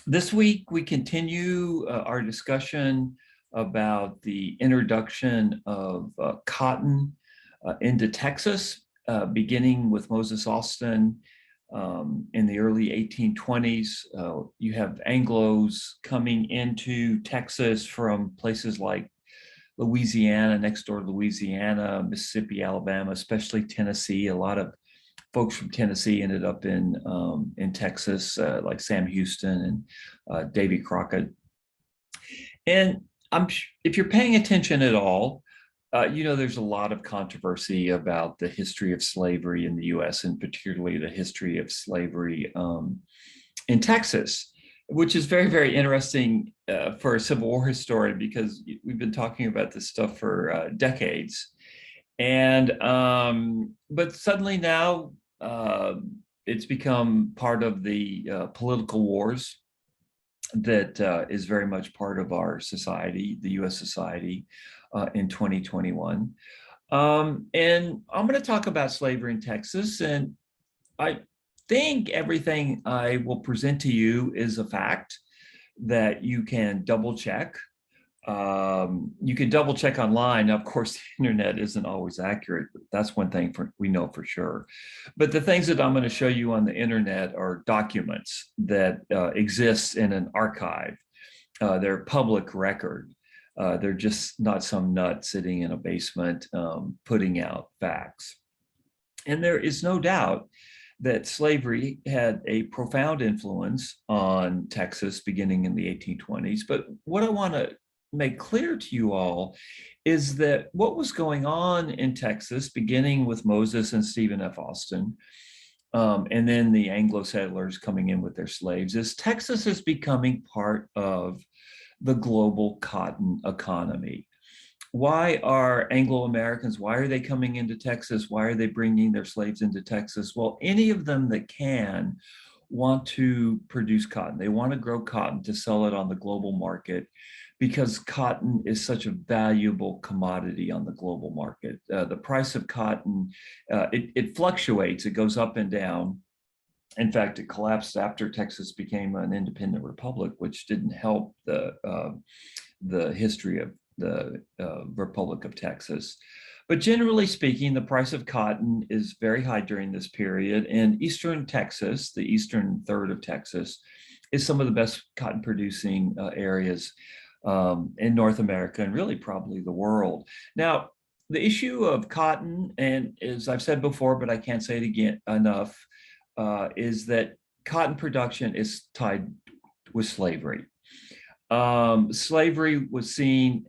This week, we continue our discussion about the introduction of cotton into Texas, beginning with Moses Austin in the early 1820s. You have Anglos coming into Texas from places like Louisiana, next door to Louisiana, Mississippi, Alabama, especially Tennessee. A lot of folks from Tennessee ended up in Texas, like Sam Houston and Davy Crockett. And if you're paying attention at all, there's a lot of controversy about the history of slavery in the U.S. and particularly the history of slavery in Texas, which is very, very interesting for a Civil War historian because we've been talking about this stuff for decades. And but suddenly now it's become part of the political wars that is very much part of our society, the U.S. society, in 2021. And I'm going to talk about slavery in Texas, and I think everything I will present to you is a fact that you can double check. You can double check online. Now, of course, the internet isn't always accurate. But that's one thing we know for sure. But the things that I'm going to show you on the internet are documents that exist in an archive. They're public record. They're just not some nut sitting in a basement putting out facts. And there is no doubt that slavery had a profound influence on Texas beginning in the 1820s. But what I want to make clear to you all is that what was going on in Texas, beginning with Moses and Stephen F. Austin, and then the Anglo settlers coming in with their slaves, is Texas is becoming part of the global cotton economy. Why are Anglo-Americans, why are they coming into Texas? Why are they bringing their slaves into Texas? Well, any of them that can want to produce cotton. They want to grow cotton to sell it on the global market because cotton is such a valuable commodity on the global market. The price of cotton, it fluctuates, it goes up and down. In fact, it collapsed after Texas became an independent republic, which didn't help the history of the Republic of Texas. But generally speaking, the price of cotton is very high during this period. And Eastern Texas, the eastern third of Texas, is some of the best cotton producing areas in North America and really probably the world. Now, the issue of cotton, and as I've said before, but I can't say it again enough, is that cotton production is tied with slavery. Slavery was seen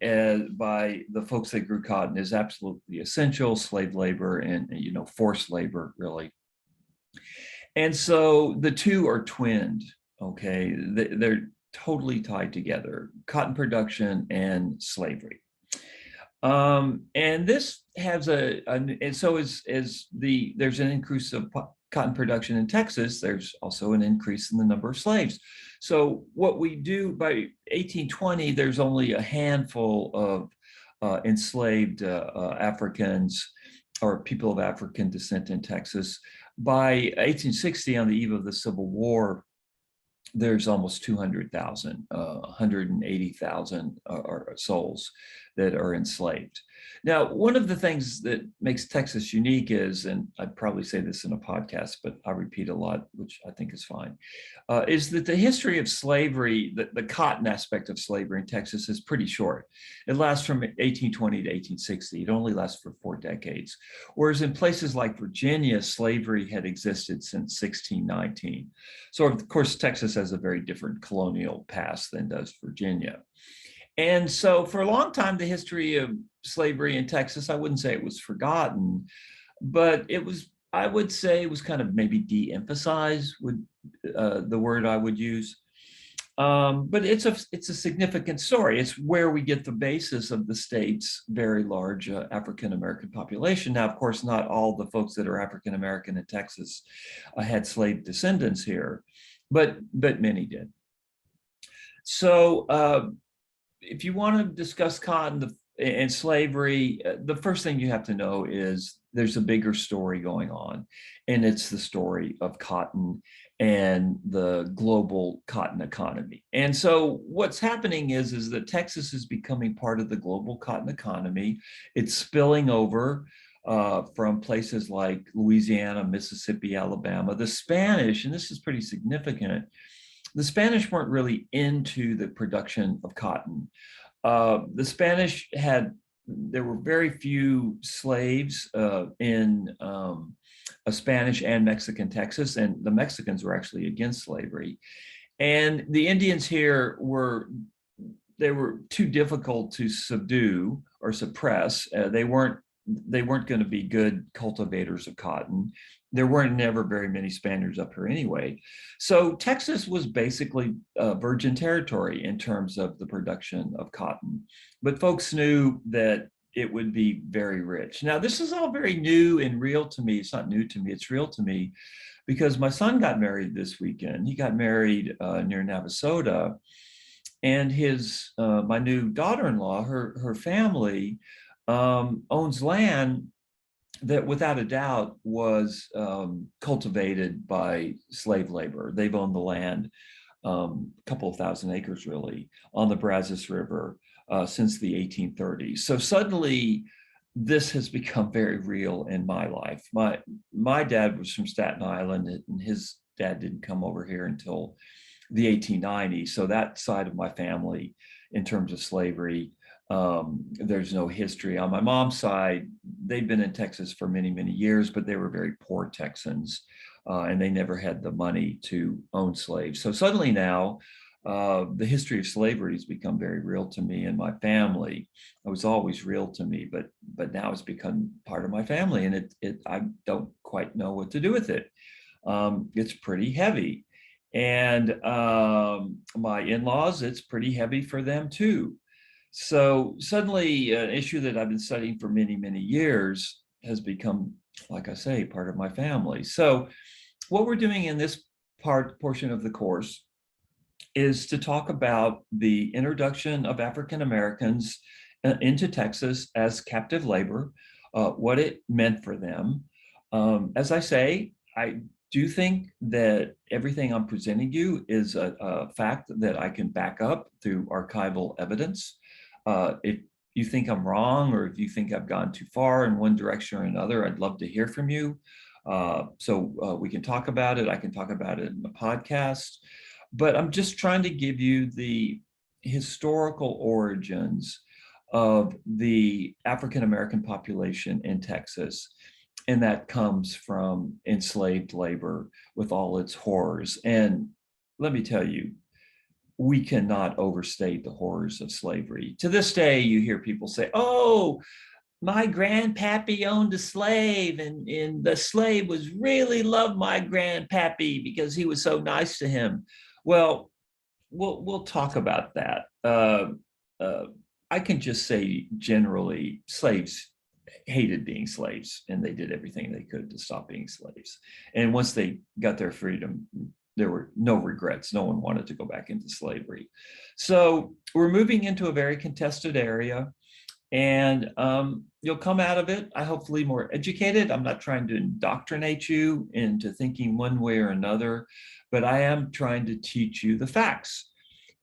by the folks that grew cotton as absolutely essential, slave labor and forced labor, really. And so the two are twinned, okay? They're totally tied together, cotton production and slavery. And this has and so as there's an increase of cotton production in Texas, there's also an increase in the number of slaves. So what we do by 1820, there's only a handful of enslaved Africans or people of African descent in Texas. By 1860, on the eve of the Civil War, there's almost 200,000, 180,000 souls that are enslaved. Now, one of the things that makes Texas unique is, and I'd probably say this in a podcast, but I repeat a lot, which I think is fine, is that the history of slavery, the cotton aspect of slavery in Texas is pretty short. It lasts from 1820 to 1860. It only lasts for 4 decades. Whereas in places like Virginia, slavery had existed since 1619. So of course, Texas has a very different colonial past than does Virginia. And so for a long time, the history of slavery in Texas, I wouldn't say it was forgotten, but I would say it was kind of maybe de-emphasized, would the word I would use. But it's a significant story. It's where we get the basis of the state's very large African-American population. Now, of course, not all the folks that are African-American in Texas had slave descendants here, but many did. So if you want to discuss cotton and slavery, the first thing you have to know is there's a bigger story going on, and it's the story of cotton and the global cotton economy. And so what's happening is that Texas is becoming part of the global cotton economy. It's spilling over from places like Louisiana, Mississippi, Alabama. The Spanish, and this is pretty significant, the Spanish weren't really into the production of cotton. The Spanish there were very few slaves in a Spanish and Mexican Texas, and the Mexicans were actually against slavery. And the Indians here they were too difficult to subdue or suppress. They weren't going to be good cultivators of cotton. There weren't never very many Spaniards up here anyway. So Texas was basically virgin territory in terms of the production of cotton. But folks knew that it would be very rich. Now, this is all very new and real to me. It's not new to me, it's real to me because my son got married this weekend. He got married near Navasota, and my new daughter-in-law, her family owns land that without a doubt was cultivated by slave labor. They've owned the land, a couple of thousand acres really, on the Brazos River since the 1830s. So suddenly this has become very real in my life. My dad was from Staten Island, and his dad didn't come over here until the 1890s. So that side of my family, in terms of slavery, there's no history. On my mom's side, they've been in Texas for many, many years, but they were very poor Texans, and they never had the money to own slaves. So suddenly now, the history of slavery has become very real to me and my family. It was always real to me, but now it's become part of my family, and I don't quite know what to do with it. It's pretty heavy. And my in-laws, it's pretty heavy for them too. So suddenly an issue that I've been studying for many, many years has become, like I say, part of my family. So what we're doing in this portion of the course is to talk about the introduction of African Americans into Texas as captive labor, what it meant for them. As I say, I do think that everything I'm presenting you is a fact that I can back up through archival evidence. If you think I'm wrong, or if you think I've gone too far in one direction or another, I'd love to hear from you. So we can talk about it. I can talk about it in the podcast, but I'm just trying to give you the historical origins of the African American population in Texas. And that comes from enslaved labor with all its horrors. And let me tell you, we cannot overstate the horrors of slavery. To this day, you hear people say, oh, my grandpappy owned a slave, and the slave was really loved my grandpappy because he was so nice to him. Well, we'll talk about that. I can just say generally, slaves hated being slaves, and they did everything they could to stop being slaves. And once they got their freedom, there were no regrets. No one wanted to go back into slavery. So we're moving into a very contested area, and you'll come out of it, I hopefully more educated. I'm not trying to indoctrinate you into thinking one way or another, but I am trying to teach you the facts.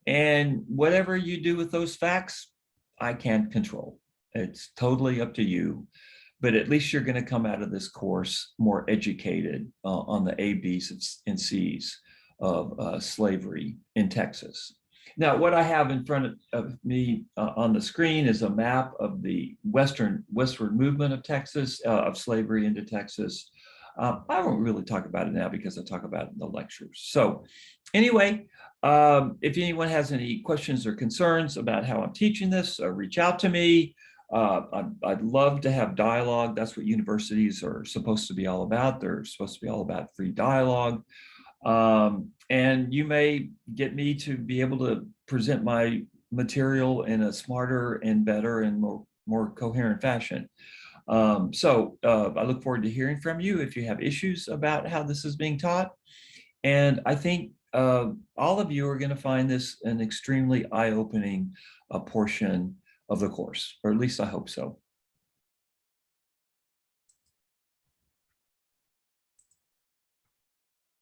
And whatever you do with those facts, I can't control. It's totally up to you, but at least you're going to come out of this course more educated on the A, B's, and C's of slavery in Texas. Now, what I have in front of me on the screen is a map of the westward movement of Texas, of slavery into Texas. I won't really talk about it now because I talk about it in the lectures. So anyway, if anyone has any questions or concerns about how I'm teaching this, reach out to me. I'd love to have dialogue. That's what universities are supposed to be all about. They're supposed to be all about free dialogue. And you may get me to be able to present my material in a smarter and better and more coherent fashion. So I look forward to hearing from you if you have issues about how this is being taught. And I think all of you are going to find this an extremely eye-opening portion of the course, or at least I hope so.